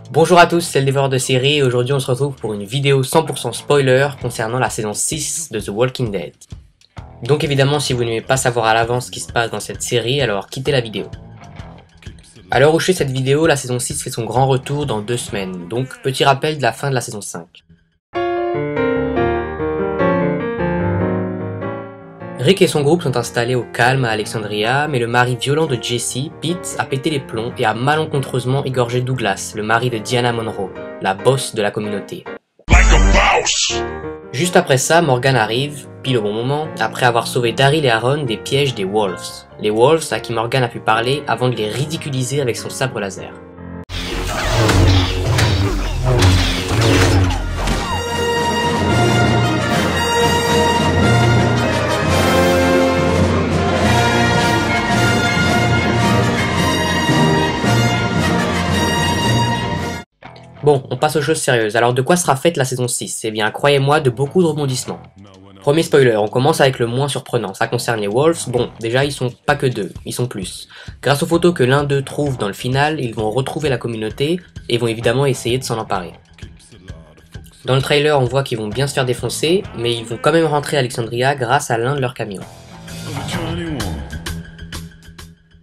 Bonjour à tous, c'est le dévoreur de série et aujourd'hui on se retrouve pour une vidéo 100% spoiler concernant la saison 6 de The Walking Dead. Donc évidemment si vous n'aimez pas savoir à l'avance ce qui se passe dans cette série, alors quittez la vidéo. À l'heure où je fais cette vidéo, la saison 6 fait son grand retour dans 2 semaines, donc petit rappel de la fin de la saison 5. Rick et son groupe sont installés au calme à Alexandria, mais le mari violent de Jesse, Pete, a pété les plombs et a malencontreusement égorgé Douglas, le mari de Diana Monroe, la boss de la communauté. Juste après ça, Morgan arrive, pile au bon moment, après avoir sauvé Daryl et Aaron des pièges des Wolves. Les Wolves à qui Morgan a pu parler avant de les ridiculiser avec son sabre laser. Bon, on passe aux choses sérieuses. Alors de quoi sera faite la saison 6? Eh bien, croyez-moi, de beaucoup de rebondissements. Premier spoiler, on commence avec le moins surprenant. Ça concerne les Wolves. Bon, déjà, ils sont pas que 2, ils sont plus. Grâce aux photos que l'un d'eux trouve dans le final, ils vont retrouver la communauté et vont évidemment essayer de s'en emparer. Dans le trailer, on voit qu'ils vont bien se faire défoncer, mais ils vont quand même rentrer à Alexandria grâce à l'un de leurs camions.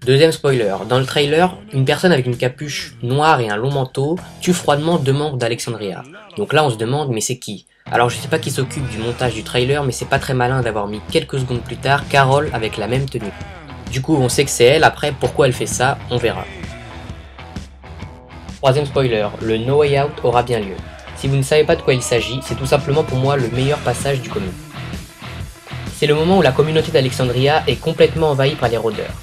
Deuxième spoiler, dans le trailer, une personne avec une capuche noire et un long manteau tue froidement 2 membres d'Alexandria. Donc là on se demande mais c'est qui? Alors je sais pas qui s'occupe du montage du trailer mais c'est pas très malin d'avoir mis quelques secondes plus tard Carol avec la même tenue. Du coup on sait que c'est elle, après pourquoi elle fait ça, on verra. Troisième spoiler, le No Way Out aura bien lieu. Si vous ne savez pas de quoi il s'agit, c'est tout simplement pour moi le meilleur passage du comic. C'est le moment où la communauté d'Alexandria est complètement envahie par les rôdeurs.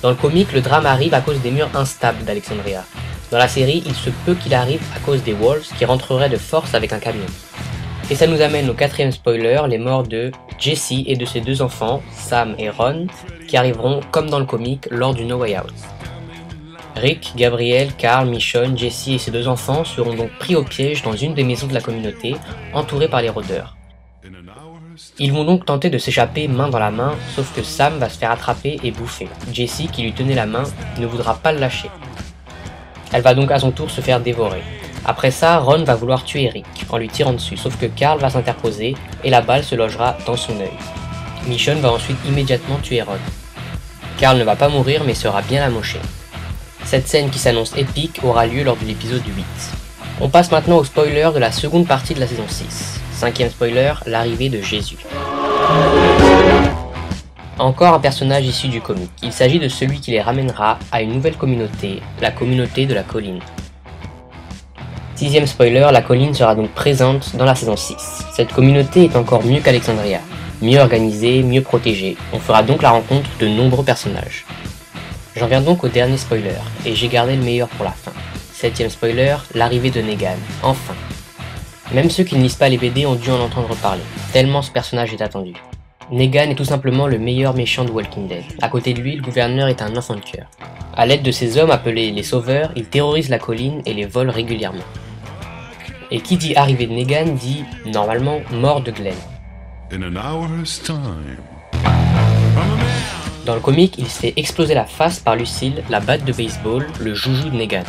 Dans le comic, le drame arrive à cause des murs instables d'Alexandria. Dans la série, il se peut qu'il arrive à cause des Wolves qui rentreraient de force avec un camion. Et ça nous amène au 4e spoiler, les morts de Jesse et de ses 2 enfants, Sam et Ron, qui arriveront, comme dans le comic, lors du No Way Out. Rick, Gabriel, Carl, Michonne, Jesse et ses 2 enfants seront donc pris au piège dans une des maisons de la communauté, entourés par les rôdeurs. Ils vont donc tenter de s'échapper main dans la main, sauf que Sam va se faire attraper et bouffer. Jesse, qui lui tenait la main, ne voudra pas le lâcher. Elle va donc à son tour se faire dévorer. Après ça, Ron va vouloir tuer Rick, en lui tirant dessus, sauf que Carl va s'interposer, et la balle se logera dans son œil. Michonne va ensuite immédiatement tuer Ron. Carl ne va pas mourir, mais sera bien amoché. Cette scène qui s'annonce épique aura lieu lors de l'épisode 8. On passe maintenant au spoiler de la seconde partie de la saison 6. 5e spoiler, l'arrivée de Jésus. Encore un personnage issu du comic. Il s'agit de celui qui les ramènera à une nouvelle communauté, la communauté de la colline. 6e spoiler, la colline sera donc présente dans la saison 6. Cette communauté est encore mieux qu'Alexandria, mieux organisée, mieux protégée. On fera donc la rencontre de nombreux personnages. J'en viens donc au dernier spoiler, et j'ai gardé le meilleur pour la fin. 7e spoiler, l'arrivée de Negan, enfin. Même ceux qui ne lisent pas les BD ont dû en entendre parler, tellement ce personnage est attendu. Negan est tout simplement le meilleur méchant de Walking Dead. À côté de lui, le gouverneur est un enfant de cœur. À l'aide de ces hommes appelés les Sauveurs, il terrorise la colline et les vole régulièrement. Et qui dit arrivée de Negan dit, normalement, mort de Glenn. Dans le comic, il se fait exploser la face par Lucille, la batte de baseball, le joujou de Negan.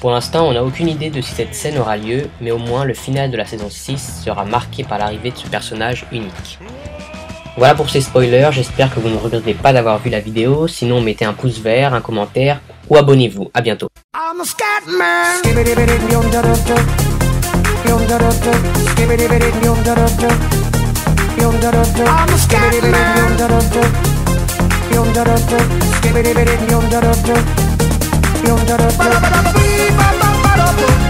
Pour l'instant, on n'a aucune idée de si cette scène aura lieu, mais au moins le final de la saison 6 sera marqué par l'arrivée de ce personnage unique. Voilà pour ces spoilers, j'espère que vous ne regrettez pas d'avoir vu la vidéo, sinon mettez un pouce vert, un commentaire ou abonnez-vous, à bientôt. Ba-da-ba-da-bee, ba-ba-ba-da-boo.